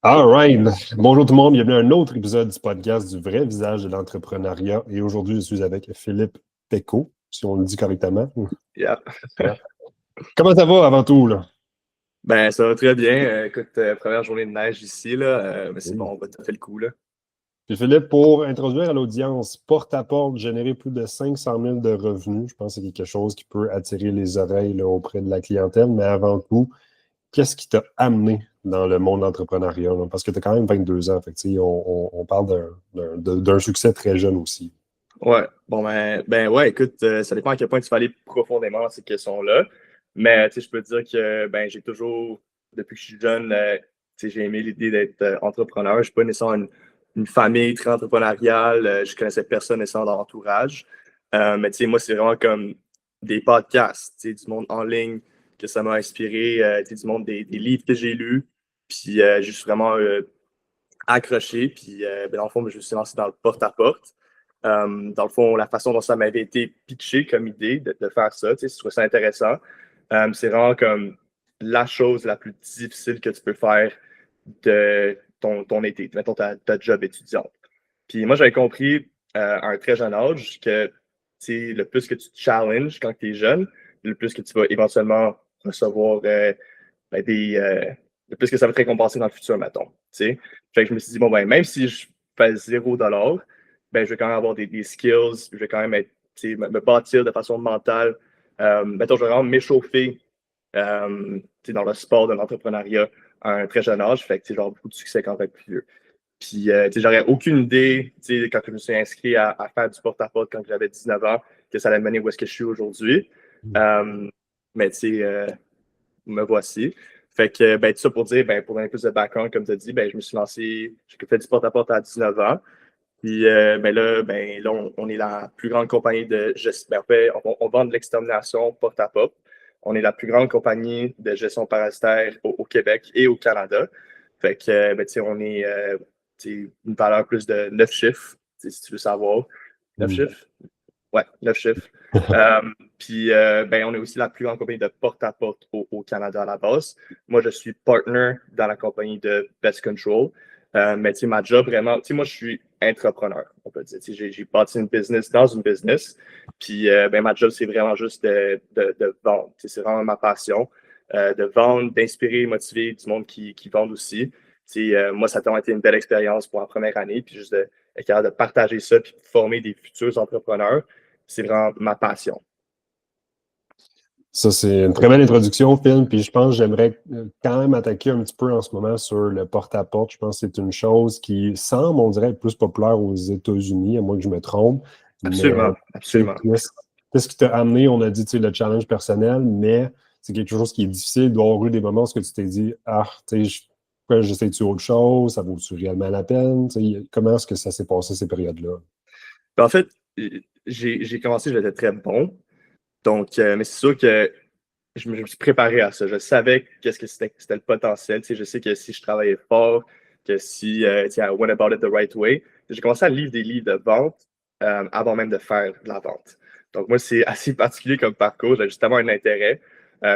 All right. Bonjour tout le monde, bienvenue à un autre épisode du podcast du vrai visage de l'entrepreneuriat. Et aujourd'hui, je suis avec Philippe Pécaud, si on le dit correctement. Yeah. Yeah. Comment ça va avant tout, là? Ben, ça va très bien. Écoute, première journée de neige ici, là, mais c'est Oui. bon, on va te faire le coup, là. Puis Philippe, pour introduire à l'audience, porte-à-porte, générer plus de 500 000 de revenus, je pense que c'est quelque chose qui peut attirer les oreilles là, auprès de la clientèle. Mais avant tout, qu'est-ce qui t'a amené dans le monde de l'entrepreneuriat, là? Parce que tu as quand même 22 ans. Fait que, tu sais, on parle d'un succès très jeune aussi. Ouais, bon, ben ouais, écoute, ça dépend à quel point tu vas aller profondément dans ces questions-là. Mais, tu sais, je peux te dire que, ben, j'ai toujours, depuis que je suis jeune, tu sais, j'ai aimé l'idée d'être entrepreneur. Je suis pas nécessairement une famille très entrepreneuriale. Je connaissais personne nécessairement dans l'entourage. Mais, tu sais, moi, c'est vraiment comme des podcasts, tu sais, du monde en ligne que ça m'a inspiré, tu sais, du monde des livres que j'ai lus. Puis, juste vraiment accroché. Puis, ben, dans le fond, je me suis lancé dans le porte-à-porte. Dans le fond, la façon dont ça m'avait été pitché comme idée de faire ça, tu sais, je trouve ça intéressant. C'est vraiment comme la chose la plus difficile que tu peux faire de ton été, mettons ta job étudiante. Puis moi, j'avais compris à un très jeune âge que le plus que tu te challenges quand tu es jeune, le plus que tu vas éventuellement recevoir ben, le plus que ça va te récompenser dans le futur, mettons. T'sais. Fait que je me suis dit, bon, ben, même si je fais 0$, ben, je vais quand même avoir des skills, je vais quand même être, me bâtir de façon mentale. Mettons, je vais vraiment m'échauffer dans le sport de l'entrepreneuriat à un très jeune âge. Fait que genre beaucoup de succès quand je vais être plus vieux. Puis, j'aurais aucune idée, quand je me suis inscrit à faire du porte-à-porte quand j'avais 19 ans, que ça allait me mener où est-ce que je suis aujourd'hui. Mais, me voici. Fait que, ben, tout ça pour dire, ben, pour donner plus de background, comme tu as dit, ben, je me suis lancé, j'ai fait du porte-à-porte à 19 ans. Puis, ben là, on est la plus grande compagnie de gestion. Ben, en fait, on vend de l'extermination porte-à-porte. On est la plus grande compagnie de gestion parasitaire au Québec et au Canada. Fait que, ben, tu sais, on est une valeur plus de 9 chiffres, si tu veux savoir. 9 Mm. chiffres? Ouais, 9 chiffres. Puis, ben, on est aussi la plus grande compagnie de porte-à-porte au Canada à la base. Moi, je suis partner dans la compagnie de Pest Control. Mais tu sais, ma job vraiment, tu sais, moi, je suis entrepreneur, on peut dire. Tu sais, j'ai bâti une business dans une business. Puis, ben, ma job, c'est vraiment juste de vendre. Tu sais, c'est vraiment ma passion. De vendre, d'inspirer, motiver du monde qui vendent aussi. Tu sais, moi, ça a tellement été une belle expérience pour la première année. Puis, juste être capable de partager ça puis de former des futurs entrepreneurs, c'est vraiment ma passion. Ça, c'est une très belle introduction, Phil. Puis je pense que j'aimerais quand même attaquer un petit peu en ce moment sur le porte-à-porte. Je pense que c'est une chose qui semble, on dirait, être plus populaire aux États-Unis, à moins que je me trompe. Mais Absolument, absolument. qu'est-ce qui t'a amené? On a dit, tu sais, le challenge personnel, mais c'est quelque chose qui est difficile. Il doit y avoir eu des moments où tu t'es dit, ah, tu sais, j'essaie-tu autre chose? Ça vaut-tu réellement la peine? Tu sais, comment est-ce que ça s'est passé ces périodes-là? Ben, en fait, j'ai commencé, j'étais très bon. Donc, mais c'est sûr que je me suis préparé à ça. Je savais qu'est-ce que c'était le potentiel. Tu sais, je sais que si je travaillais fort, que si tu sais, I went about it the right way, j'ai commencé à lire des livres de vente avant même de faire de la vente. Donc, moi, c'est assez particulier comme parcours. J'ai justement un intérêt.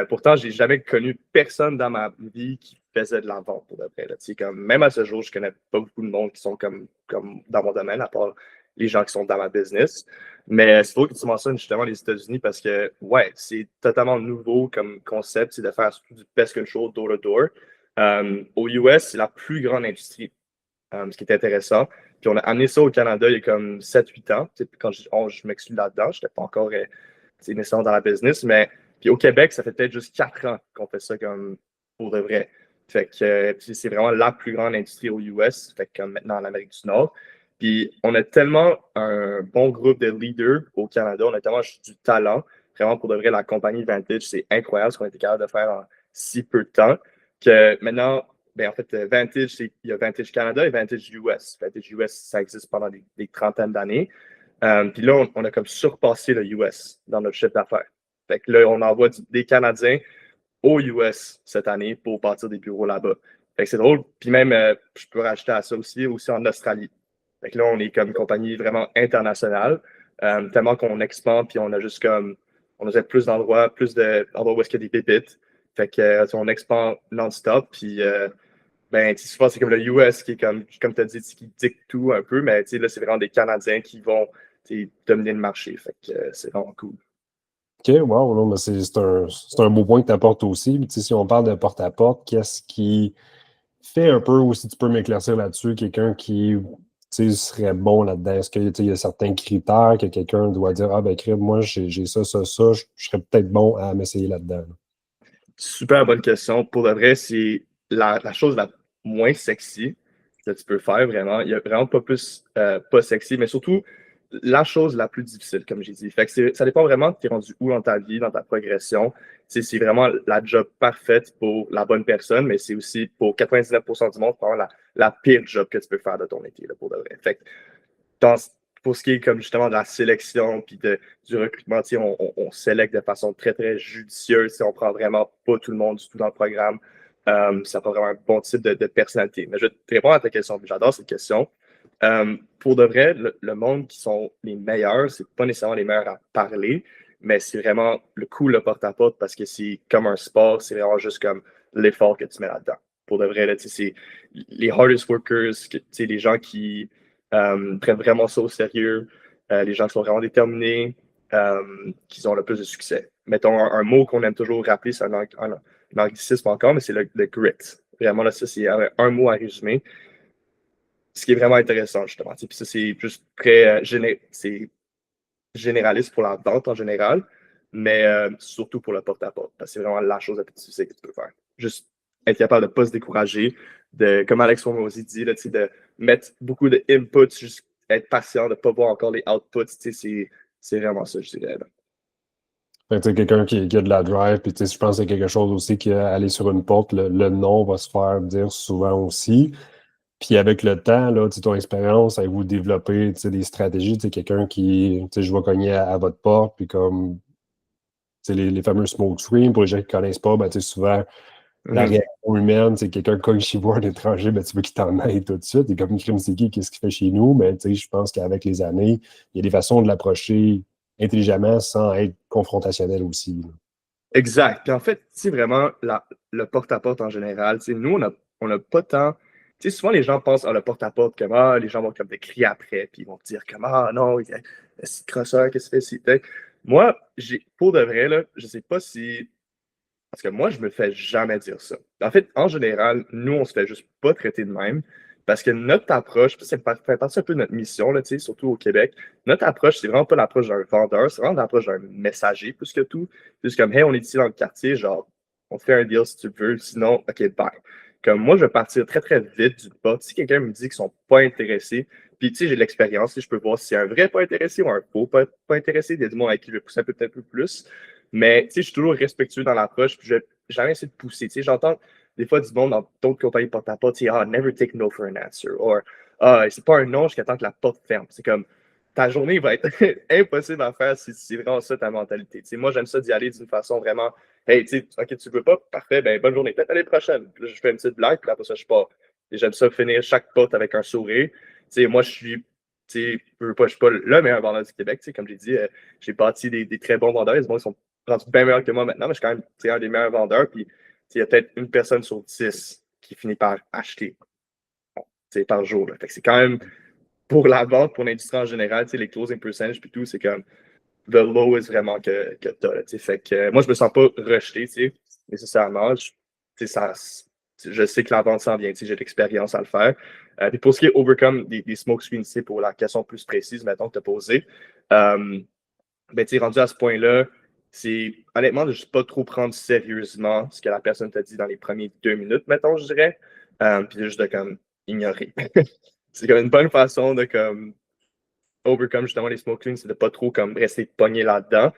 Pourtant, j'ai jamais connu personne dans ma vie qui faisait de la vente pour de vrai. Là. Tu sais, comme, même à ce jour, je connais pas beaucoup de monde qui sont comme dans mon domaine, à part les gens qui sont dans ma business. Mais c'est beau que tu mentionnes justement les États-Unis parce que, ouais, c'est totalement nouveau comme concept, c'est de faire surtout du pest control door-to-door. Aux US, c'est la plus grande industrie, ce qui est intéressant. Puis on a amené ça au Canada il y a comme 7-8 ans. Quand je m'exclus là-dedans, je n'étais pas encore nécessairement dans la business. Mais puis au Québec, ça fait peut-être juste 4 ans qu'on fait ça comme pour de vrai. Fait que c'est vraiment la plus grande industrie aux US, fait que comme maintenant en Amérique du Nord. Puis on a tellement un bon groupe de leaders au Canada, on a tellement du talent. Vraiment, pour de vrai, la compagnie Vantage, c'est incroyable ce qu'on a été capable de faire en si peu de temps que maintenant, ben, en fait, Vantage, il y a Vantage Canada et Vantage US. Vantage US, ça existe pendant des trentaines d'années. Puis là, on a comme surpassé le US dans notre chiffre d'affaires. Fait que là, on envoie des Canadiens aux US cette année pour partir des bureaux là-bas. Fait que c'est drôle. Puis même, je peux rajouter à ça aussi en Australie. Fait que là, on est comme une compagnie vraiment internationale, tellement qu'on expand, puis on a juste comme, on a plus d'endroits où est-ce qu'il y a des pépites. Fait que, on expand non-stop, puis Ben, souvent, c'est comme le US qui est comme tu as dit, qui dicte tout un peu, mais là, c'est vraiment des Canadiens qui vont dominer le marché. Fait que c'est vraiment cool. OK, wow, non, mais c'est un beau point que tu apportes aussi. Puis, si on parle de porte-à-porte, qu'est-ce qui fait un peu, ou si tu peux m'éclaircir là-dessus, quelqu'un qui serait bon là-dedans? Est-ce qu'il y a certains critères que quelqu'un doit dire, ah ben, crème, moi, j'ai ça, je serais peut-être bon à m'essayer là-dedans. Super bonne question. Pour de vrai, c'est la chose la moins sexy que tu peux faire, vraiment. Il n'y a vraiment pas plus pas sexy, mais surtout la chose la plus difficile, comme j'ai dit. Fait que ça dépend vraiment de tu es rendu où dans ta vie, dans ta progression. C'est vraiment la job parfaite pour la bonne personne, mais c'est aussi pour 99% du monde, vraiment la pire job que tu peux faire de ton métier, là, pour de vrai. Fait que dans, pour ce qui est comme justement de la sélection puis du recrutement, on sélecte de façon très, très judicieuse. On prend vraiment pas tout le monde du tout dans le programme. Ça prend vraiment un bon type de personnalité. Mais je vais te répondre à ta question. J'adore cette question. Pour de vrai, le monde qui sont les meilleurs, c'est pas nécessairement les meilleurs à parler, mais c'est vraiment le cool, le porte-à-porte, parce que c'est comme un sport, c'est vraiment juste comme l'effort que tu mets là-dedans. Pour de vrai, là, c'est les hardest workers, les gens qui prennent vraiment ça au sérieux, les gens qui sont vraiment déterminés, qui ont le plus de succès. Mettons un mot qu'on aime toujours rappeler, c'est un anglicisme encore, mais c'est le grit. Vraiment, là, ça, c'est un mot à résumer. Ce qui est vraiment intéressant, justement. Puis ça, c'est juste très c'est généraliste pour la vente en général, mais surtout pour le porte-à-porte. Parce que c'est vraiment la chose la plus difficile que tu peux faire. Juste être capable de ne pas se décourager, comme Alex Hormozy dit, là, de mettre beaucoup de inputs, juste être patient, de ne pas voir encore les outputs. C'est vraiment ça, je dirais. Quelqu'un qui a de la drive, puis je pense que c'est quelque chose aussi qui aller sur une porte, le nom va se faire dire souvent aussi. Puis avec le temps, là, ton expérience, avec vous développer des stratégies, quelqu'un qui, je vais cogner à votre porte, puis comme les fameux smoke screens, pour les gens qui ne connaissent pas, ben, souvent, la réaction humaine, c'est quelqu'un cogne chez vous, un étranger, ben, tu veux qu'il t'en aille tout de suite. Et comme crime, c'est qui, qu'est-ce qu'il fait chez nous? Mais je pense qu'avec les années, il y a des façons de l'approcher intelligemment sans être confrontationnel aussi. Là. Exact. Puis en fait, c'est vraiment le porte-à-porte en général. Nous, on n'a pas tant. Souvent, les gens pensent à le porte-à-porte comme les gens vont comme des crier après, puis ils vont dire comme non, c'est crosseur, qu'est-ce que c'est? Moi, pour de vrai, là, je sais pas si. Parce que moi, je me fais jamais dire ça. En fait, en général, nous, on se fait juste pas traiter de même. Parce que notre approche, ça fait partie un peu de notre mission, là, surtout au Québec. Notre approche, c'est vraiment pas l'approche d'un vendeur, c'est vraiment l'approche d'un messager plus que tout. Juste comme, hey, on est ici dans le quartier, genre, on te fait un deal si tu veux, sinon, OK, bye. Comme moi, je vais partir très, très vite du bas. Si quelqu'un me dit qu'ils sont pas intéressés, puis tu sais, j'ai de l'expérience, je peux voir si c'est un vrai pas intéressé ou un faux pas intéressé. Il y a du monde avec qui je vais pousser un peu, peut-être un peu plus. Mais tu sais, je suis toujours respectueux dans l'approche, puis je vais jamais essayer de pousser. Tu sais, j'entends des fois du monde dans d'autres compagnies porte-à-porte, tu sais, never take no for an answer. Or, c'est pas un non jusqu'à temps que la porte ferme. C'est comme, ta journée va être impossible à faire si c'est vraiment ça ta mentalité. Tu sais, moi, j'aime ça d'y aller d'une façon vraiment, hey, tu sais, OK, tu veux pas, parfait, ben bonne journée, peut-être l'année prochaine. Puis là, je fais une petite blague, puis après ça, je pars. Et j'aime ça finir chaque porte avec un sourire. Tu sais, moi, je suis je suis pas le meilleur vendeur du Québec. Comme j'ai dit, j'ai bâti des très bons vendeurs. Ils sont rendus bien meilleurs que moi maintenant, mais je suis quand même un des meilleurs vendeurs. Puis il y a peut-être une personne sur 10 qui finit par acheter par jour. Là. Fait que c'est quand même pour la vente, pour l'industrie en général, les closing percentage puis tout, c'est comme the lowest vraiment que tu as. Fait que moi, je me sens pas rejeté nécessairement. Je sais que la vente s'en vient, j'ai l'expérience à le faire. Puis pour ce qui est overcome des smoke screens, pour la question plus précise, mettons, que tu as posée, rendu à ce point-là, c'est honnêtement de juste pas trop prendre sérieusement ce que la personne t'a dit dans les premiers 2 minutes, mettons, je dirais. Puis juste de comme ignorer. C'est comme une bonne façon de comme overcome justement les smoke screens, c'est de pas trop comme rester pogné là-dedans.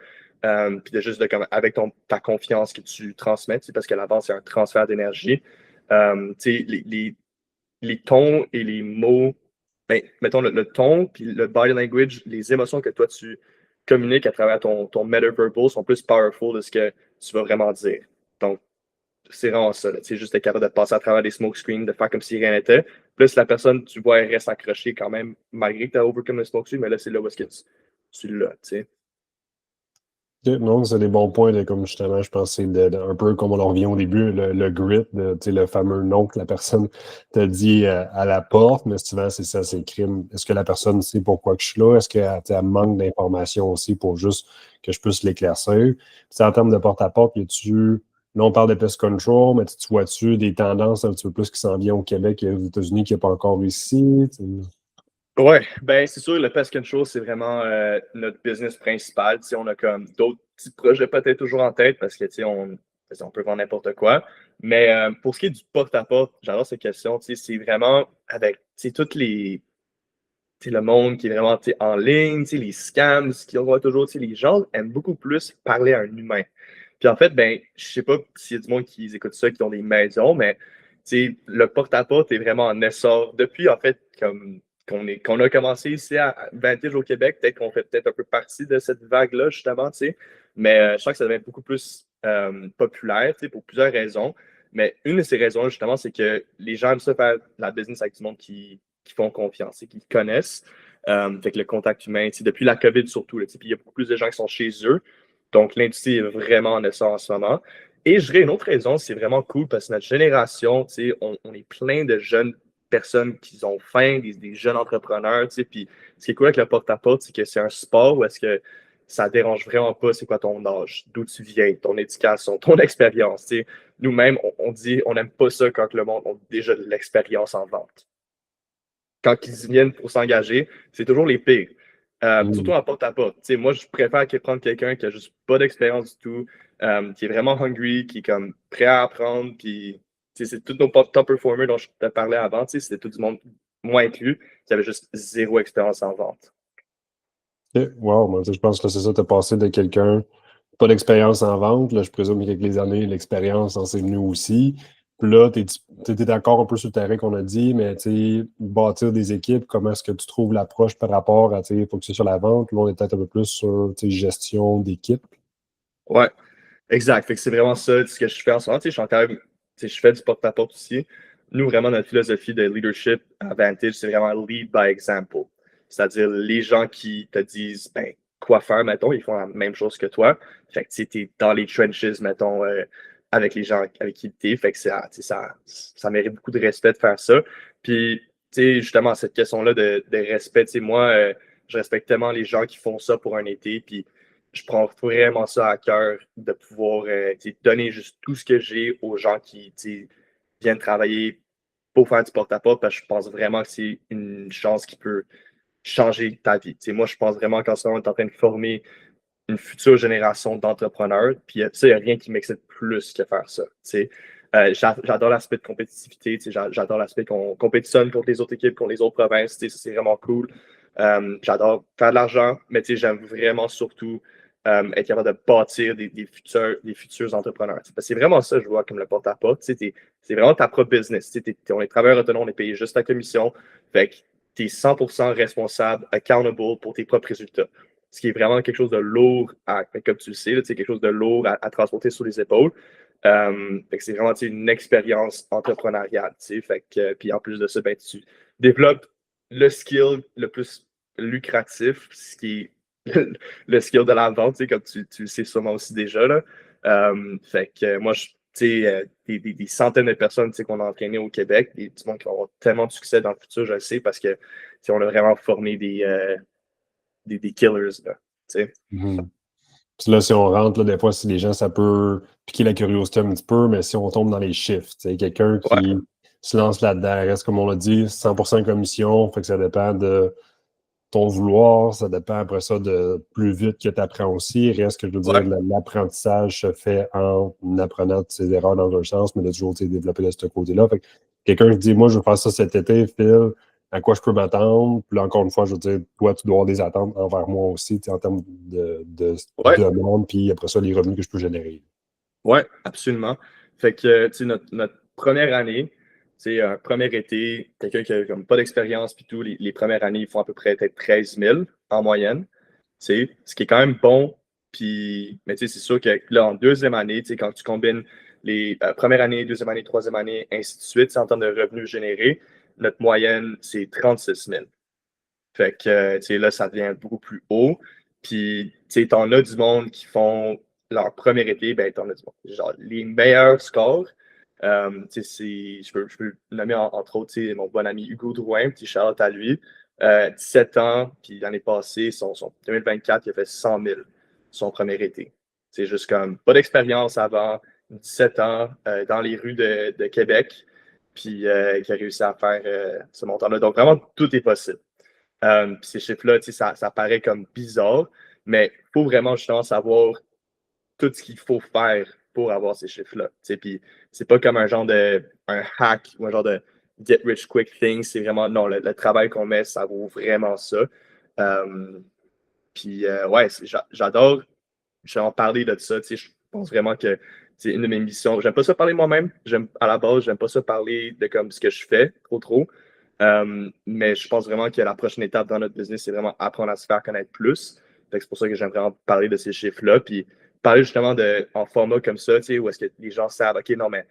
Puis de juste de comme avec ta confiance que tu transmets, parce que la vente, c'est un transfert d'énergie. Les tons et les mots, mettons le ton, puis le body language, les émotions que toi tu communiques à travers ton meta-verbal sont plus powerful de ce que tu vas vraiment dire. Donc, c'est vraiment ça. C'est juste être capable de passer à travers des smoke screens, de faire comme si rien n'était. Plus la personne, tu vois, elle reste accrochée quand même, malgré que tu as overcome le smoke screen, mais là, c'est là où est-ce que tu l'as, tu sais. Ok, non, c'est des bons points, là, comme justement, je pense que c'est un peu comme on en revient au début, le grit, le fameux nom que la personne te dit à la porte, mais souvent, c'est ça, c'est le crime. Est-ce que la personne sait pourquoi que je suis là? Est-ce qu'elle manque d'informations aussi pour juste que je puisse l'éclaircir? Puis, en termes de porte-à-porte, y a-tu, là, on parle de pest control, mais tu vois-tu des tendances un petit peu plus qui s'en viennent au Québec et aux États-Unis qui n'est pas encore ici? Ouais, ben c'est sûr, le pest control, c'est vraiment notre business principal. Tu sais, on a comme d'autres petits projets peut-être toujours en tête parce que tu sais, on peut vendre n'importe quoi. Mais pour ce qui est du porte-à-porte, j'adore cette question. Tu sais, c'est vraiment avec tu sais, toutes les tu sais, le monde qui est vraiment tu sais, en ligne, tu sais, les scams, ce qu'on voit toujours, tu sais, les gens aiment beaucoup plus parler à un humain. Puis en fait, ben, je sais pas s'il y a du monde qui écoute ça, qui ont des maisons, mais tu sais, le porte-à-porte est vraiment en essor depuis, en fait, comme qu'on a commencé ici à Vantage au Québec. Peut-être qu'on fait peut-être un peu partie de cette vague-là, justement, tu sais. Mais je sens que ça devient beaucoup plus populaire, tu sais, pour plusieurs raisons. Mais une de ces raisons, justement, c'est que les gens aiment ça faire de la business avec du monde qui font confiance et qui connaissent. Fait que le contact humain, tu sais, depuis la COVID surtout, là, tu sais, puis il y a beaucoup plus de gens qui sont chez eux. Donc, l'industrie est vraiment en essor en ce moment. Et je dirais une autre raison, c'est vraiment cool parce que notre génération, tu sais, on est plein de jeunes personnes qui ont faim, des jeunes entrepreneurs, tu sais, puis ce qui est cool avec le porte-à-porte, c'est que c'est un sport où est-ce que ça dérange vraiment pas c'est quoi ton âge, d'où tu viens, ton éducation, ton expérience, tu sais. Nous-mêmes, on dit, on n'aime pas ça quand le monde a déjà de l'expérience en vente. Quand ils viennent pour s'engager, c'est toujours les pires. Surtout en porte-à-porte. Moi, je préfère prendre quelqu'un qui a juste pas d'expérience du tout, qui est vraiment hungry, qui est comme prêt à apprendre. Puis, c'est tous nos top performers dont je te parlais avant. C'était tout du monde, moi inclus, qui avait juste zéro expérience en vente. Ok, wow, moi, tu sais, je pense que c'est ça, tu as passé de quelqu'un, pas d'expérience en vente, là, je présume qu'avec les années, l'expérience en c'est venu aussi. Puis là, tu es encore un peu sur le terrain qu'on a dit, mais tu sais, bâtir des équipes, comment est-ce que tu trouves l'approche par rapport à, tu sais, faut que c'est sur la vente, là, on est peut-être un peu plus sur, tu sais, gestion d'équipe. Ouais, exact. Fait que c'est vraiment ça ce que je fais en ce moment. Je suis encore, je fais du porte-à-porte aussi. Nous, vraiment, notre philosophie de leadership à Vantage, c'est vraiment lead by example. C'est-à-dire les gens qui te disent ben, quoi faire, mettons, ils font la même chose que toi. Fait que tu es dans les trenches, mettons, avec les gens avec qui tu es. Fait que ça mérite beaucoup de respect de faire ça. Puis, justement, cette question-là de respect, moi, je respecte tellement les gens qui font ça pour un été. Puis, je prends vraiment ça à cœur de pouvoir donner juste tout ce que j'ai aux gens qui viennent travailler pour faire du porte-à-porte parce que je pense vraiment que c'est une chance qui peut changer ta vie. Moi, je pense vraiment qu'en ce moment, on est en train de former une future génération d'entrepreneurs. Puis ça, il n'y a rien qui m'excite plus que faire ça. J'adore l'aspect de compétitivité. J'adore l'aspect qu'on compétitionne contre les autres équipes, contre les autres provinces. Ça, c'est vraiment cool. J'adore faire de l'argent, mais j'aime vraiment surtout être capable de bâtir des futurs entrepreneurs. Parce que c'est vraiment ça, je vois, comme le porte-à-porte. C'est vraiment ta propre business. On est travailleur autonome, on est payé juste ta commission. Fait que tu es 100% responsable, accountable pour tes propres résultats. Ce qui est vraiment quelque chose de lourd, comme tu le sais, quelque chose de lourd à transporter sur les épaules. Fait que c'est vraiment une expérience entrepreneuriale. Fait que, puis en plus de ça, ben, tu développes le skill le plus lucratif, ce qui est le skill de la vente, comme tu le sais sûrement aussi déjà. Là. Fait que moi, des centaines de personnes qu'on a entraînées au Québec, du monde qui vont avoir tellement de succès dans le futur, je le sais, parce que on a vraiment formé des killers. Là, Mhm. Puis là, si on rentre, là, des fois, si les gens, ça peut piquer la curiosité un petit peu, mais si on tombe dans les chiffres, quelqu'un ouais, qui se lance là-dedans, reste, comme on l'a dit, 100% commission, fait que ça dépend de ton vouloir, ça dépend après ça de plus vite que tu apprends aussi. Reste que je veux dire, ouais, l'apprentissage se fait en apprenant de ses erreurs dans un sens, mais de toujours développer de ce côté-là. Fait que quelqu'un qui dit, moi, je veux faire ça cet été, Phil, à quoi je peux m'attendre? Puis là, encore une fois, je veux dire, toi, tu dois avoir des attentes envers moi aussi, en termes de ouais, demande, puis après ça, les revenus que je peux générer. ouais, absolument. Fait que, notre première année, c'est un premier été, quelqu'un qui a comme pas d'expérience, puis tout, les premières années, ils font à peu près peut-être 13 000 en moyenne. Ce qui est quand même bon. Puis, mais c'est sûr que là, en deuxième année, quand tu combines les première année, deuxième année, troisième année, ainsi de suite, en termes de revenus générés, notre moyenne, c'est 36 000. Fait que, là, ça devient beaucoup plus haut. Puis, tu sais, t'en as du monde qui font leur premier été, ben, t'en as du monde. Genre, les meilleurs scores, tu sais, je peux nommer entre autres, tu sais, mon bon ami Hugo Drouin, petit shout à lui, 17 ans, puis l'année passée, son 2024, il a fait 100 000 son premier été. C'est juste comme, pas d'expérience avant, 17 ans, dans les rues de Québec, puis qui a réussi à faire ce montant-là. Donc, vraiment, tout est possible. Puis ces chiffres-là, ça paraît comme bizarre, mais il faut vraiment justement savoir tout ce qu'il faut faire pour avoir ces chiffres-là. Puis c'est pas comme un genre de un hack ou un genre de get rich quick thing. C'est vraiment non, le travail qu'on met, ça vaut vraiment ça. Puis ouais, j'adore en parler de ça. Je pense vraiment que c'est une de mes missions. J'aime pas ça parler moi-même. À la base, j'aime pas ça parler de comme ce que je fais trop. Mais je pense vraiment que la prochaine étape dans notre business, c'est vraiment apprendre à se faire connaître plus. C'est pour ça que j'aime vraiment parler de ces chiffres-là. Puis parler justement en format comme ça, où est-ce que les gens savent, OK, non, mais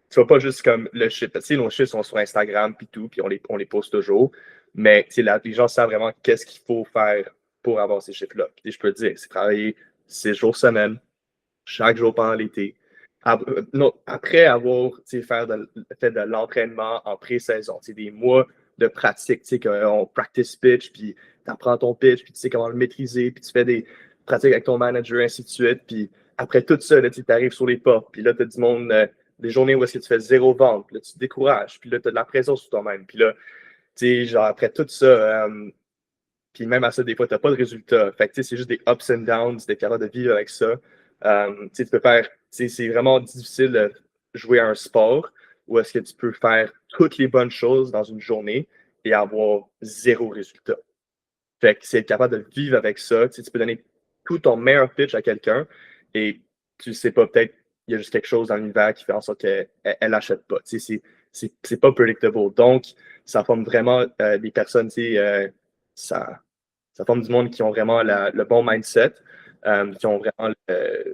tu vas pas juste comme le chiffre. Nos chiffres sont sur Instagram puis tout, puis on les poste toujours. Mais les gens savent vraiment qu'est-ce qu'il faut faire pour avoir ces chiffres-là. Et je peux te dire, c'est travailler 6 jours semaine, chaque jour pendant l'été. Après avoir fait de l'entraînement en pré-saison, des mois de pratique, qu'on practice pitch, puis tu apprends ton pitch, puis tu sais comment le maîtriser, puis tu fais des pratiques avec ton manager, ainsi de suite. Puis après tout ça, tu arrives sur les portes, puis là, tu as du monde, des journées où est-ce que tu fais 0 vente, puis là, tu te décourages, puis là, tu as de la pression sur toi-même. Puis là, genre après tout ça, puis même à ça, des fois, tu n'as pas de résultat. Fait que c'est juste des ups and downs, d'être capable de vivre avec ça. Tu peux faire, c'est vraiment difficile de jouer à un sport où est-ce que tu peux faire toutes les bonnes choses dans une journée et avoir 0 résultat. Fait que c'est être capable de vivre avec ça. Tu peux donner tout ton meilleur pitch à quelqu'un et tu sais pas, peut-être il y a juste quelque chose dans l'univers qui fait en sorte qu'elle n'achète pas. C'est pas predictable. Donc, ça forme vraiment des personnes, ça forme du monde qui ont vraiment le bon mindset, qui ont vraiment,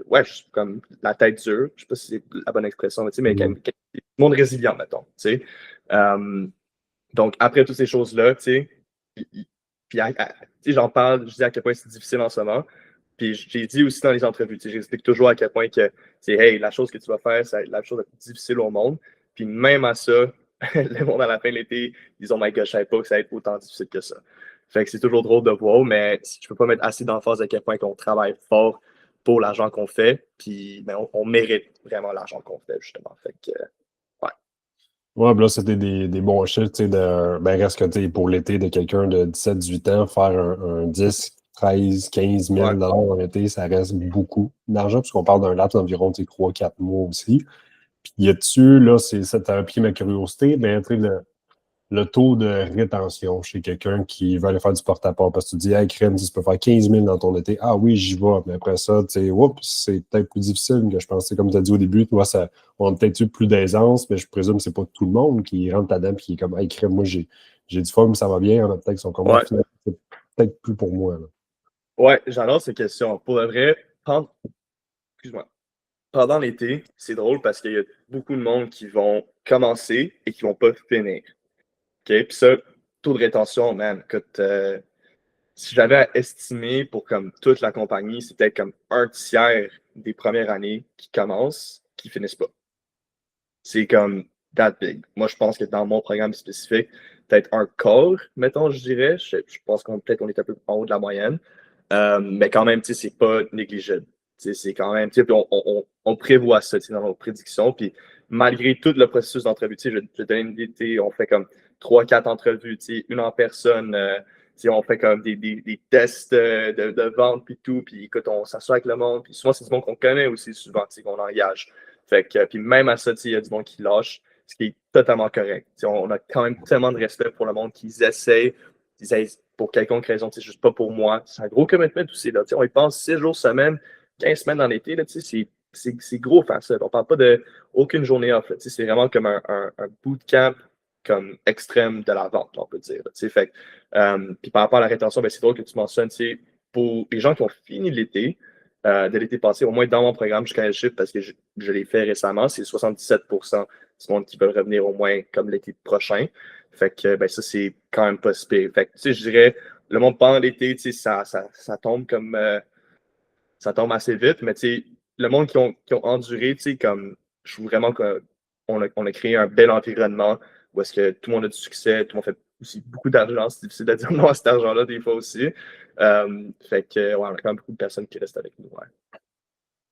ouais, comme la tête dure. Je sais pas si c'est la bonne expression, mais du monde résilient, mettons. Donc, après toutes ces choses-là, puis j'en parle, je dis à quel point c'est difficile en ce moment. Puis j'ai dit aussi dans les entrevues, j'explique toujours à quel point que c'est hey, la chose que tu vas faire, c'est la chose la plus difficile au monde. Puis même à ça, le monde à la fin de l'été, ils disent oh my god, je savais pas que ça allait être autant difficile que ça. Fait que c'est toujours drôle de voir, mais je peux pas mettre assez d'emphase à quel point qu'on travaille fort pour l'argent qu'on fait. Puis ben, on mérite vraiment l'argent qu'on fait, justement. Fait que ouais. Ouais, ben là, c'était des bons chiffres, tu sais, ben, reste que, tu sais, pour l'été de quelqu'un de 17-18 ans, faire un 10, 13, 15 000 Ouais. en été, ça reste beaucoup d'argent, puisqu'on parle d'un laps d'environ, 3-4 mois aussi. Puis, y a-tu, là, ça t'a piqué ma curiosité, ben, tu sais, le taux de rétention chez quelqu'un qui veut aller faire du porte-à-porte, parce que tu dis, hey, crème, tu peux faire 15 000 dans ton été. Ah oui, j'y vais. Mais après ça, tu sais, oups, c'est peut-être plus difficile que je pensais. Comme tu as dit au début, toi, on a peut-être eu plus d'aisance, mais je présume que c'est pas tout le monde qui rentre là-dedans et qui est comme, hey, crème, moi, j'ai du fun, ça va bien. Il y en a peut-être qui sont comme, Ouais. finalement, c'est peut-être plus pour moi. Là. Ouais, j'adore ces questions. Pour le vrai, excuse-moi. Pendant l'été, c'est drôle parce qu'il y a beaucoup de monde qui vont commencer et qui vont pas finir. OK? Puis ça, taux de rétention, man, écoute, si j'avais à estimer pour comme toute la compagnie, c'est peut-être comme un tiers des premières années qui commencent, qui finissent pas. C'est comme that big. Moi, je pense que dans mon programme spécifique, peut-être un quart, mettons, je dirais. Je pense qu'on peut-être on est un peu en haut de la moyenne. Mais quand même, c'est pas négligeable. C'est quand même, puis on prévoit ça dans nos prédictions. Puis malgré tout le processus d'entrevue, je vais te donner une idée, on fait comme 3-4 entrevues, une en personne. On fait comme des tests de vente puis tout. Puis écoute, on s'assoit avec le monde. Puis souvent, c'est du monde qu'on connaît aussi souvent, qu'on engage. Fait que, puis même à ça, il y a du monde qui lâche, ce qui est totalement correct. On a quand même tellement de respect pour le monde qui essayent, pour quelconque raison, c'est juste pas pour moi. C'est un gros commitment aussi. Là, on y pense 6 jours semaine, 15 semaines dans l'été. C'est gros faire ça. On parle pas d'aucune journée off. C'est vraiment comme un bootcamp comme extrême de la vente, on peut dire. Fait, puis par rapport à la rétention, ben, c'est drôle que tu mentionnes, pour les gens qui ont fini l'été, de l'été passé, au moins dans mon programme, je connais le chiffre parce que je l'ai fait récemment, c'est 77% du monde qui veut revenir au moins comme l'été prochain. Fait que ben, ça, c'est quand même pas si pire. Fait que je dirais le monde pendant l'été, ça tombe comme ça tombe assez vite, mais le monde qui ont enduré, comme je trouve vraiment qu'on a créé un bel environnement où est-ce que tout le monde a du succès, tout le monde fait aussi beaucoup d'argent. C'est difficile de dire non à cet argent-là des fois aussi. Fait que ouais, on a quand même beaucoup de personnes qui restent avec nous. Ouais.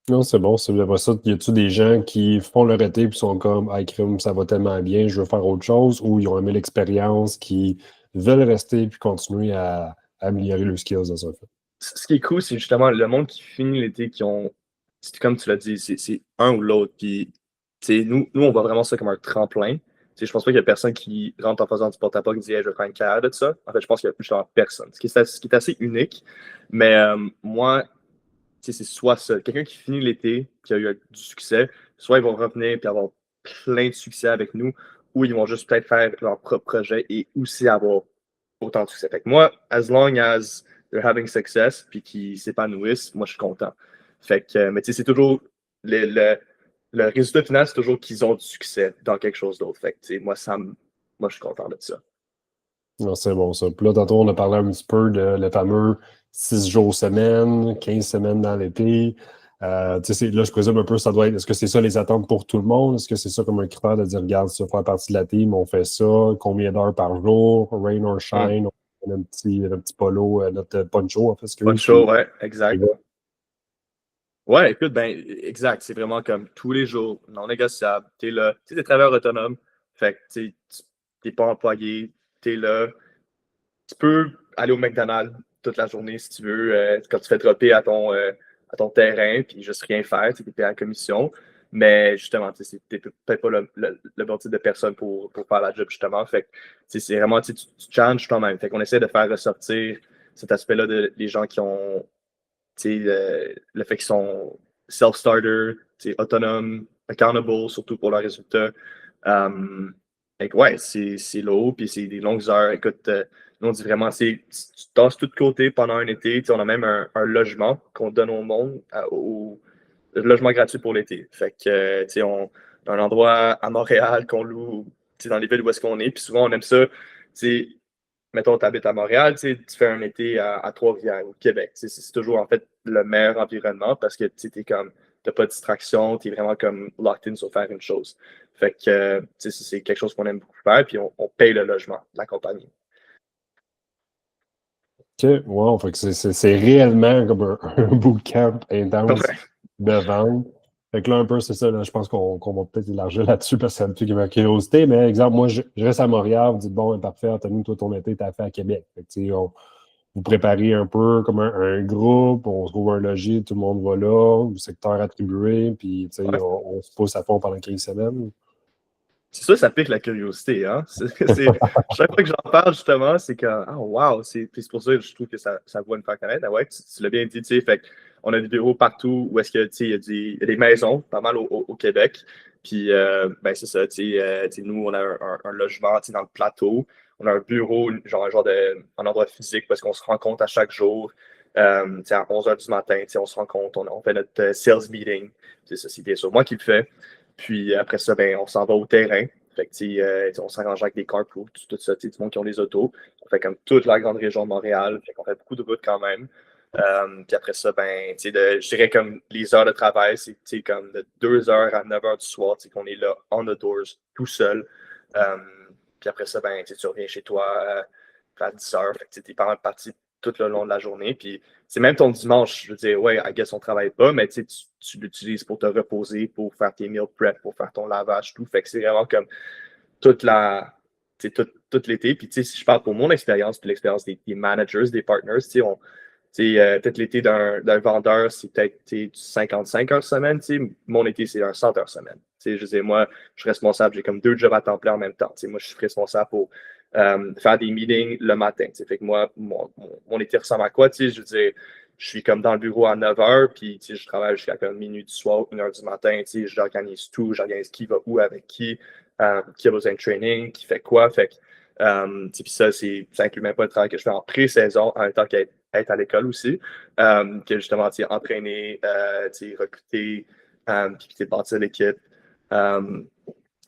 Non, c'est bon. C'est après ça. Y a-tu des gens qui font leur été et sont comme, ah, crime, ça va tellement bien, je veux faire autre chose, ou ils ont aimé l'expérience, qui veulent rester puis continuer à améliorer leurs skills dans un fait? Ce qui est cool, c'est justement le monde qui finit l'été, c'est comme tu l'as dit, c'est un ou l'autre. Puis, nous, on voit vraiment ça comme un tremplin. Je pense pas qu'il y a personne qui rentre en faisant du porte-à-porte et dit hey, je vais faire une carrière de ça. En fait, je pense qu'il y a justement personne. Ce qui est assez unique. Mais moi, c'est soit ça. Quelqu'un qui finit l'été, qui a eu du succès, soit ils vont revenir et avoir plein de succès avec nous, ou ils vont juste peut-être faire leur propre projet et aussi avoir autant de succès. Fait que moi, as long as they're having success puis qu'ils s'épanouissent, moi, je suis content. Fait que, mais tu sais, c'est toujours le résultat final, c'est toujours qu'ils ont du succès dans quelque chose d'autre. Fait que, tu sais, moi, je suis content de ça. Non, c'est bon ça. Puis là, tantôt, on a parlé un petit peu de le fameux 6 jours semaine, 15 semaines dans l'été. Là, je présume un peu, ça doit être, est-ce que c'est ça les attentes pour tout le monde? Est-ce que c'est ça comme un critère de dire, regarde, si tu veux faire partie de la team, on fait ça, combien d'heures par jour, rain or shine, on a un petit polo, notre poncho, en fait, Pas de excuse, show, puis ouais, et exact. voilà. Ouais, écoute, ben, exact. C'est vraiment comme tous les jours, non négociable. T'es là. Tu sais, t'es travailleur autonome. Fait que, tu t'es pas employé. T'es là. Tu peux aller au McDonald's toute la journée si tu veux, quand tu fais dropper à ton terrain, puis juste rien faire, tu es payé à la commission. Mais justement, tu n'es peut-être pas le bon type de personne pour faire la job, justement. Fait que, c'est vraiment, tu challenges toi-même. Fait qu'on essaie de faire ressortir cet aspect-là des gens qui ont le fait qu'ils sont self-starter, autonomes, accountable, surtout pour leurs résultats. Fait que ouais, c'est lourd, puis c'est des longues heures. Écoute, nous, on dit vraiment, tu tasses tout de côté pendant un été. On a même un logement qu'on donne au monde, au logement gratuit pour l'été. Fait que, on a un endroit à Montréal qu'on loue dans les villes où est-ce qu'on est. Puis souvent, on aime ça. Mettons, tu habites à Montréal, tu fais un été à Trois-Rivières, au Québec. C'est toujours en fait le meilleur environnement parce que tu n'as pas de distraction, tu es vraiment comme locked in sur faire une chose. Fait que c'est quelque chose qu'on aime beaucoup faire, puis on paye le logement de la compagnie. OK, wow, fait que c'est réellement comme un bootcamp intense Ouais. de vente. Fait que là, un peu, c'est ça, là, je pense qu'on va peut-être élargir là-dessus parce que c'est un petit peu ma curiosité. Mais exemple, moi, je reste à Montréal, vous dites, bon, parfait, Anthony, toi, ton été, t'as fait à Québec. Fait que, vous préparez un peu comme un groupe, on trouve un logis, tout le monde va là, au secteur attribué, puis Ouais. on se pousse à fond pendant 15 semaines. C'est ça, ça pique la curiosité, hein? Chaque fois que j'en parle, justement, c'est que, ah, wow, c'est pour ça que je trouve que ça vaut une faire connaître. Ah ouais, tu l'as bien dit, tu sais, fait on a des bureaux partout où est-ce que, tu sais, il y a des maisons, pas mal au Québec. Puis, ben, c'est ça, tu sais, nous, on a un logement, tu sais, dans le plateau. On a un bureau, un endroit physique parce qu'on se rencontre à chaque jour. Tu sais, à 11 h du matin, tu sais, on se rencontre, on fait notre sales meeting. C'est ça, c'est bien sûr moi qui le fais. Puis après ça, ben, on s'en va au terrain. Fait que, on s'arrange avec des carpools, tout ça, du monde qui ont des autos. On fait comme toute la grande région de Montréal. Fait qu'on fait beaucoup de routes quand même. Puis après ça, ben, je dirais comme les heures de travail, c'est comme de 2 h à 9 h du soir, qu'on est là, on the doors, tout seul. Puis après ça, ben, tu reviens chez toi à 10 h. Fait que tu es pas mal parti tout le long de la journée. Puis c'est même ton dimanche, je veux dire, ouais, I guess on travaille pas, mais tu l'utilises pour te reposer, pour faire tes meal prep, pour faire ton lavage, tout. Fait que c'est vraiment comme toute la, tout l'été. Puis si je parle pour mon expérience, puis l'expérience des managers, des partners, peut-être l'été d'un vendeur, c'est peut-être du 55 heures semaine. Mon été, c'est un 100 heures semaine. Je veux dire, moi, je suis responsable, j'ai comme 2 jobs à temps plein en même temps. Moi, je suis responsable pour faire des meetings le matin. Fait que moi, mon été ressemble à quoi? Je veux dire, je suis comme dans le bureau à 9 h, puis je travaille jusqu'à comme minuit du soir, 1 h du matin. J'organise tout, j'organise qui va où avec qui a besoin de training, qui fait quoi. Fait que, puis ça inclut même pas le travail que je fais en pré-saison, en même temps qu'être à l'école aussi, que justement, entraîner, recruter, puis bâtir l'équipe.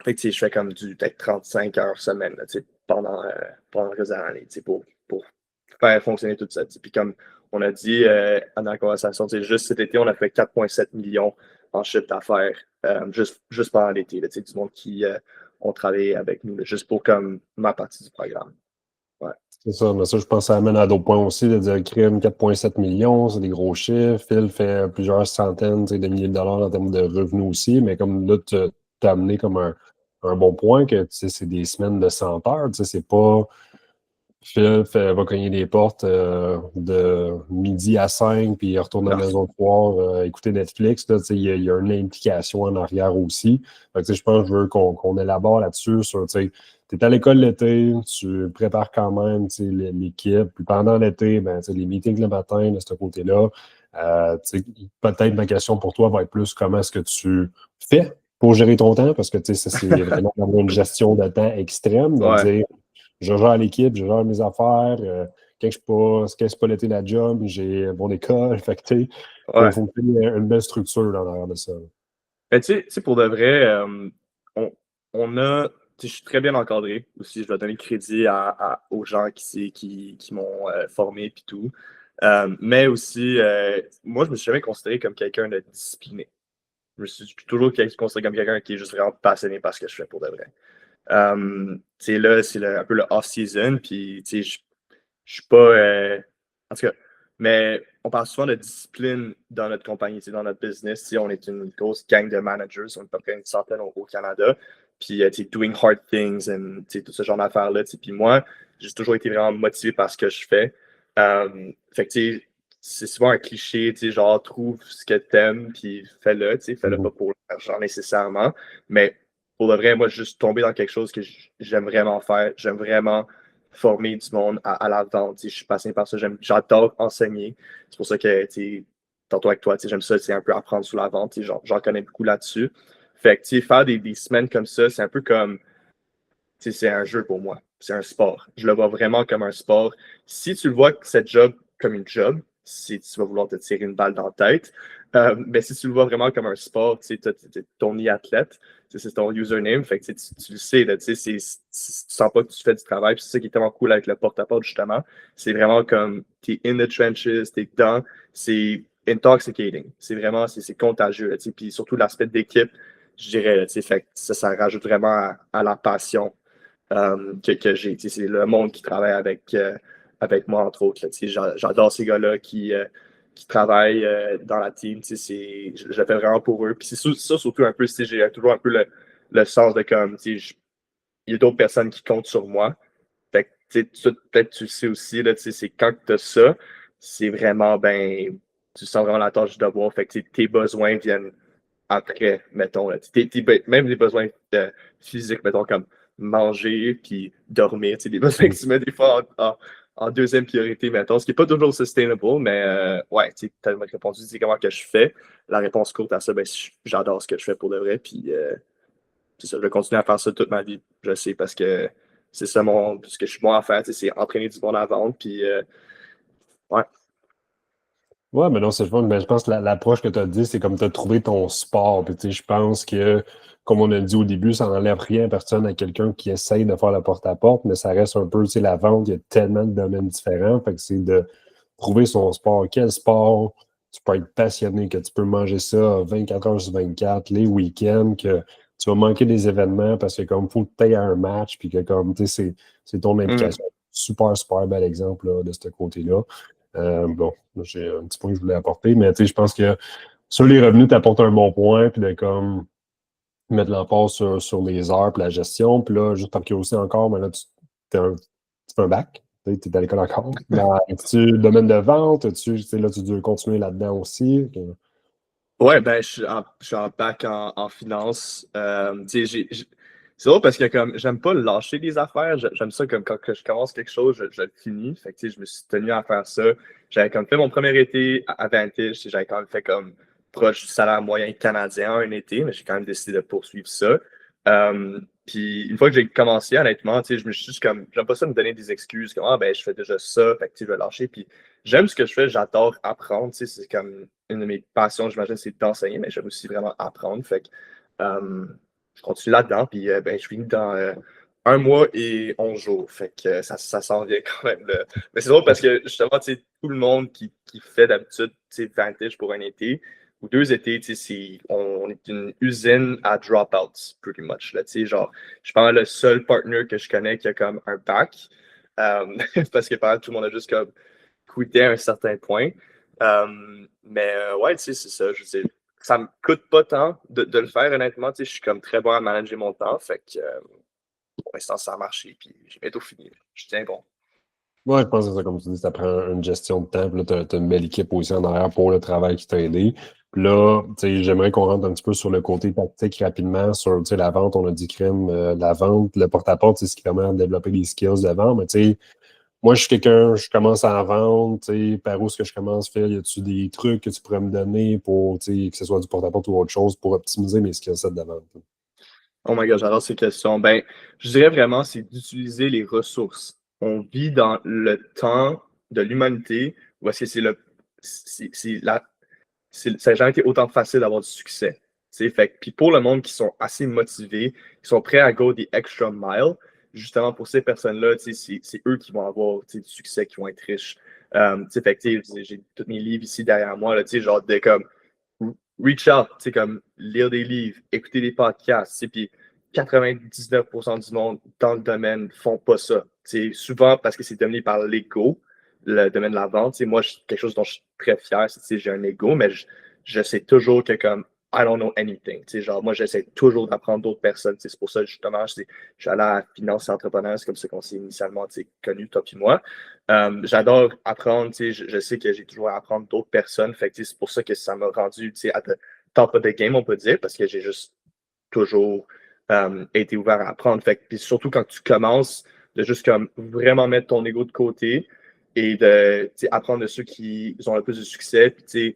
Fait que, je fais comme peut-être 35 heures semaine là, pendant le reste de l'année pour faire fonctionner tout ça. Puis comme on a dit dans la conversation, juste cet été, on a fait 4,7 millions en chiffre d'affaires juste pendant l'été. Du monde qui ont travaillé avec nous, là, juste pour comme ma partie du programme. Ouais. C'est ça, mais ça, je pense que ça amène à d'autres points aussi, de dire crime 4,7 millions, c'est des gros chiffres. Phil fait plusieurs centaines de milliers de dollars en termes de revenus aussi, mais comme là, tu as amené comme un bon point que c'est des semaines de 100 heures, c'est pas Phil va cogner des portes de midi à 5, puis il retourne à la maison le soir, écouter Netflix. Il y a une implication en arrière aussi. Fait que, je pense que je veux qu'on élabore là-dessus. Tu es à l'école l'été, tu prépares quand même l'équipe. Puis pendant l'été, ben, les meetings le matin de ce côté-là. Peut-être ma question pour toi va être plus comment est-ce que tu fais pour gérer ton temps, parce que ça, c'est vraiment une gestion de temps extrême, de dire je gère l'équipe, je gère mes affaires. Quand c'est pas l'été de la job, j'ai mon école. Fait que, faut créer une belle structure dans l'arrière de ça. Ben, tu sais, pour de vrai, on a. Je suis très bien encadré aussi. Je dois donner le crédit aux gens qui m'ont formé et tout. Mais aussi, moi, je me suis jamais considéré comme quelqu'un de discipliné. Je me suis toujours considéré comme quelqu'un qui est juste vraiment passionné par ce que je fais pour de vrai. Là, c'est un peu le off-season, puis je suis pas. En tout cas, mais on parle souvent de discipline dans notre compagnie, dans notre business. On est une grosse gang de managers, on est à peu près une centaine au Canada. Puis, doing hard things, et tout ce genre d'affaires-là. Puis moi, j'ai toujours été vraiment motivé par ce que je fais. Fait que, c'est souvent un cliché, genre, trouve ce que t'aimes, puis fais-le. Fais-le pas pour l'argent nécessairement. Mais pour le vrai, moi, juste tomber dans quelque chose que j'aime vraiment faire. J'aime vraiment former du monde à la vente. Je suis passionné par ça. J'adore enseigner. C'est pour ça que, tantôt avec toi, j'aime ça, un peu apprendre sur la vente. J'en connais beaucoup là-dessus. Fait que, faire des semaines comme ça, c'est un peu comme, c'est un jeu pour moi. C'est un sport. Je le vois vraiment comme un sport. Si tu le vois, cette job, comme une job, si tu vas vouloir te tirer une balle dans la tête, mais si tu le vois vraiment comme un sport, tu sais, ton e-athlète, c'est ton username, fait que tu le sais, là, tu sens pas que tu fais du travail, c'est ça qui est tellement cool avec le porte-à-porte, justement. C'est vraiment comme, t'es in the trenches, t'es dedans, c'est intoxicating. C'est vraiment, c'est contagieux, puis surtout l'aspect d'équipe, je dirais, là, fait que ça rajoute vraiment à la passion que j'ai. C'est le monde qui travaille avec moi, entre autres. J'adore ces gars-là qui travaillent dans la team. Je le fais vraiment pour eux. Puis c'est ça, surtout un peu, j'ai toujours un peu le sens de comme, il y a d'autres personnes qui comptent sur moi. Fait que, peut-être tu le sais aussi, là, c'est quand tu as ça, c'est vraiment, ben, tu sens vraiment la tâche du devoir. Fait que tes besoins viennent après, mettons. Là, même des besoins physiques, mettons, comme manger puis dormir. Des besoins que tu mets des fois en deuxième priorité, mettons. Ce qui n'est pas toujours sustainable, mais ouais, tu as répondu, comment que je fais. La réponse courte à ça, ben, j'adore ce que je fais pour de vrai. Puis c'est ça, je vais continuer à faire ça toute ma vie. Je sais, parce que c'est ça ce que je suis bon à faire, c'est entraîner du monde à vendre. Puis ouais. Ouais, mais non, c'est le fun. Mais je pense que l'approche que tu as dit, c'est comme tu as trouvé ton sport. Puis, je pense que, comme on a dit au début, ça n'enlève rien à personne à quelqu'un qui essaye de faire le porte-à-porte, mais ça reste un peu, la vente, il y a tellement de domaines différents. Fait que c'est de trouver son sport. Quel sport tu peux être passionné, que tu peux manger ça 24 heures sur 24, les week-ends, que tu vas manquer des événements parce que, comme, faut que tu ailles à un match, puis que, comme, c'est ton implication. Super, super bel exemple là, de ce côté-là. Bon, j'ai un petit point que je voulais apporter, mais je pense que sur les revenus, tu apportes un bon point, puis de comme mettre l'emphase sur les heures puis la gestion. Puis là, juste par curiosité encore, mais là, tu fais un bac, tu es à l'école encore. Es-tu domaine de vente? Là, tu dois continuer là-dedans aussi? Ouais, ben, je suis en bac en finance. C'est drôle parce que comme j'aime pas lâcher des affaires. J'aime ça comme quand que je commence quelque chose, je le finis. Fait que je me suis tenu à faire ça. J'avais comme fait mon premier été à Vantage. J'avais quand même fait comme proche du salaire moyen canadien un été, mais j'ai quand même décidé de poursuivre ça. Puis une fois que j'ai commencé, honnêtement, je me suis juste comme, j'aime pas ça me donner des excuses, comme, ah ben, je fais déjà ça, fait que je vais lâcher. Puis j'aime ce que je fais, j'adore apprendre, c'est comme une de mes passions, j'imagine, c'est d'enseigner, mais j'aime aussi vraiment apprendre. Fait que je continue là-dedans, puis ben, je finis 1 mois et 11 jours. Fait que ça s'en vient quand même. Là. Mais c'est drôle parce que justement, tout le monde qui fait d'habitude Vantage pour un été ou 2 étés, on est une usine à dropouts, pretty much. Là, genre, je pense le seul partner que je connais qui a comme un bac. Parce que par exemple, tout le monde a juste comme quitté à un certain point. Mais ouais, c'est ça. Je sais, ça me coûte pas tant de le faire, honnêtement. Je suis comme très bon à manager mon temps. Fait que pour l'instant, ça a marché, puis j'ai bientôt fini. Je tiens bon. Ouais, je pense que c'est ça, comme tu dis, ça prend une gestion de temps. Puis là, tu as une belle équipe aussi en arrière pour le travail qui t'a aidé. Puis là, tu sais, j'aimerais qu'on rentre un petit peu sur le côté tactique rapidement, sur tu sais, la vente, on a dit crème, la vente, le porte-à-porte, c'est ce qui permet de développer des skills de vente. Mais tu sais, moi, je suis quelqu'un, je commence à en vendre, tu sais, par où est-ce que je commence à faire? Y a-tu des trucs que tu pourrais me donner pour, tu sais, que ce soit du porte-à-porte ou autre chose pour optimiser mes skills de vente? Oh my god, j'adore ces questions. Ben, je dirais vraiment, c'est d'utiliser les ressources. On vit dans le temps de l'humanité où est-ce que ça n'a jamais été autant facile d'avoir du succès. Fait, puis pour le monde qui sont assez motivés, qui sont prêts à go the extra mile, justement pour ces personnes-là, c'est eux qui vont avoir du succès, qui vont être riches. Fait que j'ai tous mes livres ici derrière moi, là, genre de comme reach out, comme lire des livres, écouter des podcasts, puis 99% du monde dans le domaine font pas ça. Souvent parce que c'est dominé par l'ego, le domaine de la vente. Moi, quelque chose dont je suis très fier, c'est que j'ai un ego, mais je sais toujours que comme I don't know anything. Genre, moi, j'essaie toujours d'apprendre d'autres personnes. C'est pour ça, justement, je suis allé à Finance et Entrepreneur, c'est comme ça qu'on s'est initialement connus, toi et moi. J'adore apprendre, je sais que j'ai toujours à apprendre d'autres personnes. Fait que c'est pour ça que ça m'a rendu à the top of the game, on peut dire, parce que j'ai juste toujours été ouvert à apprendre. Fait que, puis surtout quand tu commences, de juste comme vraiment mettre ton ego de côté et de apprendre de ceux qui ont le plus de succès. Puis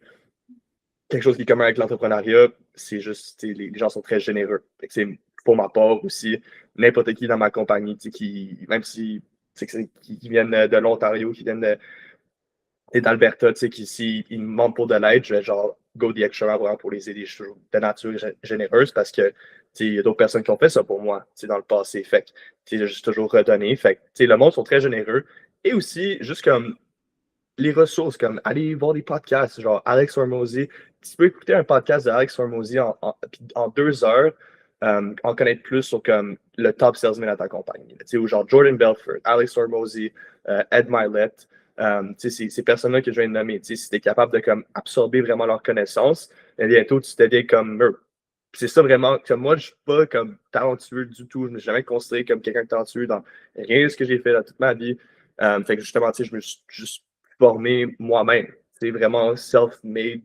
quelque chose qui est commun avec l'entrepreneuriat, c'est juste les gens sont très généreux. Fait que, pour ma part aussi, n'importe qui dans ma compagnie, même si qui viennent de l'Ontario, qui viennent d'Alberta, qui s'ils me demandent pour de l'aide, je vais genre go the extra mile pour les aider. Je suis toujours de nature généreuse parce que il y a d'autres personnes qui ont fait ça pour moi dans le passé. Fait que j'ai juste toujours redonné. Fait que le monde sont très généreux. Et aussi, juste comme les ressources, comme aller voir des podcasts, genre Alex Hormozy. Tu peux écouter un podcast de Alex Hormozy en 2 heures, en connaître plus sur comme le top salesman à ta compagnie. Ou genre Jordan Belfort, Alex Hormozy, Ed Mylett. Ces personnes-là que je viens de nommer, si tu es capable de comme, absorber vraiment leurs connaissances, et bientôt tu deviens comme eux. C'est ça vraiment, que moi, je ne suis pas comme talentueux du tout. Je ne me suis jamais considéré comme quelqu'un de talentueux dans rien de ce que j'ai fait dans toute ma vie. Fait que justement, je me suis juste formé moi-même. C'est vraiment self-made,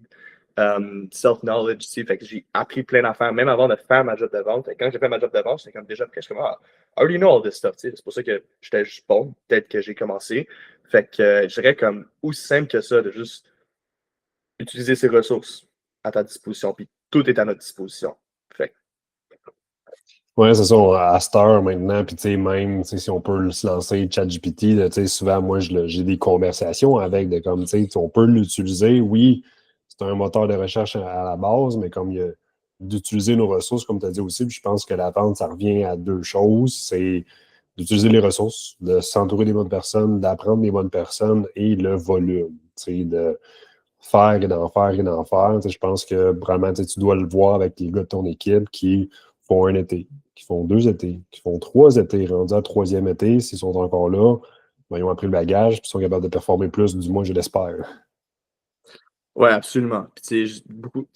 self-knowledge. Fait que j'ai appris plein d'affaires, même avant de faire ma job de vente. Et quand j'ai fait ma job de vente, j'étais comme déjà presque comme, I already know all this stuff. C'est pour ça que j'étais juste bon, peut-être que j'ai commencé. Fait que je dirais comme aussi simple que ça, de juste utiliser ses ressources à ta disposition. Puis tout est à notre disposition. Fait Ouais, c'est ça, à cette heure maintenant, puis tu sais, même si on peut se lancer ChatGPT, tu sais, souvent, moi, j'ai des conversations avec, de comme, tu sais, on peut l'utiliser, oui, c'est un moteur de recherche à la base, mais comme il y a d'utiliser nos ressources, comme tu as dit aussi, puis je pense que la vente, ça revient à 2 choses, c'est d'utiliser les ressources, de s'entourer des bonnes personnes, d'apprendre des bonnes personnes et le volume, tu sais, de faire et d'en faire et d'en faire. Tu sais, je pense que vraiment, tu dois le voir avec les gars de ton équipe qui font un été, qui font 2 étés, qui font 3 étés, rendus à 3e été, s'ils sont encore là, ben, ils ont appris le bagage, puis sont capables de performer plus, du moins, je l'espère. ouais, absolument. Puis,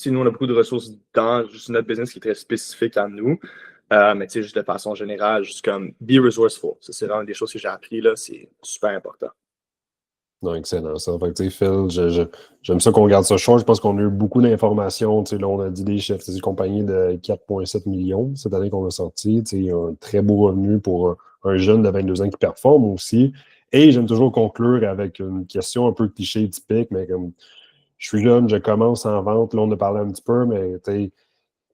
nous, on a beaucoup de ressources dans juste notre business qui est très spécifique à nous. Mais juste de façon générale, juste comme be resourceful. Ça, c'est vraiment des choses que j'ai appris là. C'est super important. Non, excellent, ça. Fait que, tu sais, Phil, j'aime ça qu'on garde ça short. Je pense qu'on a eu beaucoup d'informations. Tu sais, là, on a dit des chiffres. C'est une compagnie de 4,7 millions cette année qu'on a sorti. Tu sais, un très beau revenu pour un jeune de 22 ans qui performe aussi. Et j'aime toujours conclure avec une question un peu cliché, typique, mais comme je suis jeune, je commence en vente. Là, on a parlé un petit peu, mais tu sais,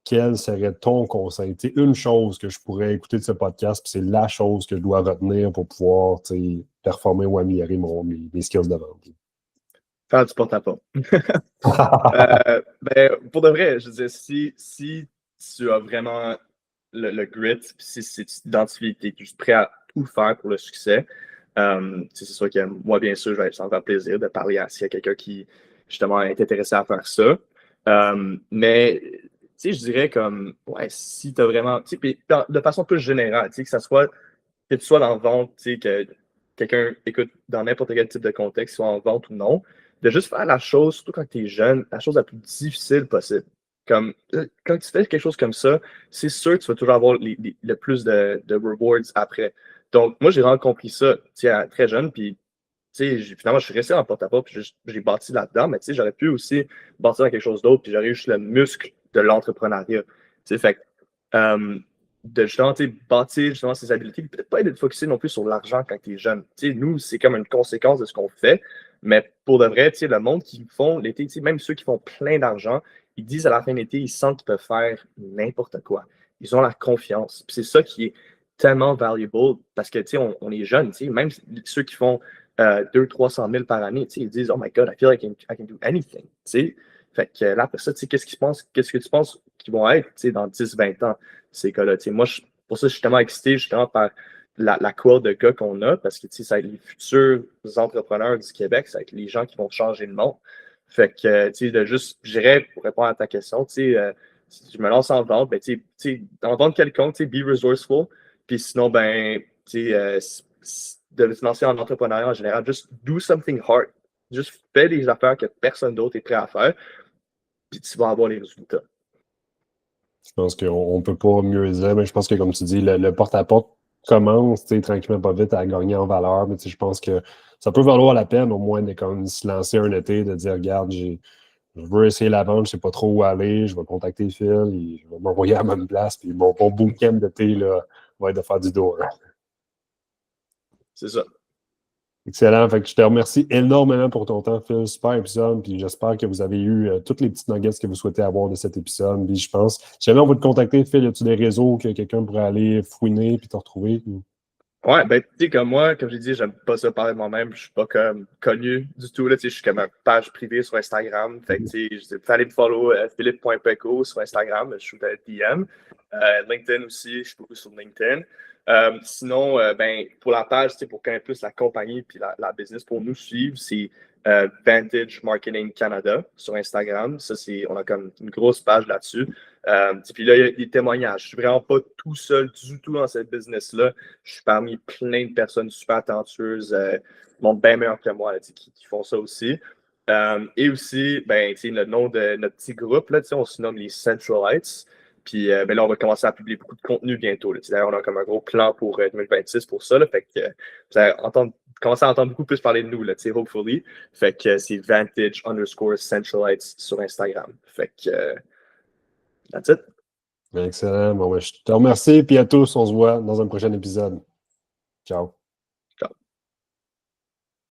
quel serait ton conseil? Tu sais, une chose que je pourrais écouter de ce podcast, puis c'est la chose que je dois retenir pour pouvoir tu sais, performer ou améliorer mes skills de vente. Faire du porte-à-porte. Ben, pour de vrai, je veux dire, si tu as vraiment le grit, puis si tu t'identifies, tu es juste prêt à tout faire pour le succès, c'est sûr que moi, bien sûr, ça me fait plaisir de parler s'il y a quelqu'un qui, justement, est intéressé à faire ça. Mais, je dirais comme, ouais, si tu as vraiment, de façon plus générale, que ça soit, que tu sois dans la vente, que quelqu'un écoute dans n'importe quel type de contexte, soit en vente ou non, de juste faire la chose, surtout quand tu es jeune, la chose la plus difficile possible. Comme, quand tu fais quelque chose comme ça, c'est sûr que tu vas toujours avoir le plus de rewards après. Donc, moi, j'ai vraiment compris ça très jeune, puis finalement, je suis resté en porte-à-porte, puis j'ai bâti là-dedans, mais j'aurais pu aussi bâtir dans quelque chose d'autre, puis j'aurais eu juste le muscle de l'entrepreneuriat. Fait de justement bâtir justement ses habiletés, puis peut-être pas être focusé non plus sur l'argent quand tu es jeune. Nous, c'est comme une conséquence de ce qu'on fait, mais pour de vrai, le monde qui font l'été, même ceux qui font plein d'argent, ils disent à la fin de l'été, ils sentent qu'ils peuvent faire n'importe quoi. Ils ont la confiance. Puis c'est ça qui est tellement valuable parce que on est jeunes, même ceux qui font 200-300 000 par année, ils disent, oh my God, I feel like I can do anything. Fait que là, après ça, qu'est-ce que tu penses qu'ils vont être dans 10-20 ans, ces gars-là? Moi, pour ça, je suis tellement excité justement par la cohorte de gars qu'on a, parce que ça va être les futurs entrepreneurs du Québec, ça va être les gens qui vont changer le monde. Fait que, de juste, je dirais, pour répondre à ta question, si je me lance en vente, en vente quelconque, be resourceful. Puis sinon, de se lancer en entrepreneuriat en général, just do something hard. Juste fais des affaires que personne d'autre est prêt à faire, puis tu vas avoir les résultats. Je pense qu'on ne peut pas mieux dire, mais je pense que, comme tu dis, le porte-à-porte commence tranquillement pas vite à gagner en valeur, mais je pense que ça peut valoir la peine au moins de se lancer un été, de dire, regarde, je veux essayer la vente, je ne sais pas trop où aller, je vais contacter Phil, je vais m'envoyer à la même place, puis mon bootcamp d'été là, va être de faire du door. C'est ça. Excellent. Fait que je te remercie énormément pour ton temps, Phil. Super épisode. Puis j'espère que vous avez eu toutes les petites nuggets que vous souhaitez avoir de cet épisode. Puis je pense, si jamais on veut te contacter, Phil, y a-tu des réseaux que quelqu'un pourrait aller fouiner puis te retrouver? Ouais, comme moi, comme j'ai dit, j'aime pas ça parler de moi-même. Je suis pas comme connu du tout. Là, je suis comme une page privée sur Instagram. Fait que, vous allez me follow philippe.peco sur Instagram. Je suis à DM. LinkedIn aussi, je suis beaucoup sur LinkedIn. Sinon, pour la page, pour connaître plus la compagnie puis la business, pour nous suivre, c'est Vantage Marketing Canada sur Instagram. Ça, on a comme une grosse page là-dessus. Puis là, il y a des témoignages. Je suis vraiment pas tout seul du tout dans cette business-là. Je suis parmi plein de personnes super talentueuses, monde bien meilleur que moi, là, qui font ça aussi. Et aussi, le nom de notre petit groupe, là, on se nomme les Centralites. Puis là, on va commencer à publier beaucoup de contenu bientôt. D'ailleurs, on a comme un gros plan pour 2026 pour ça. Là, fait que vous allez commencer à entendre beaucoup plus parler de nous, là, hopefully. Fait que c'est Vantage_Centralites sur Instagram. Fait que that's it. Excellent. Bon, je te remercie. Puis à tous, on se voit dans un prochain épisode. Ciao.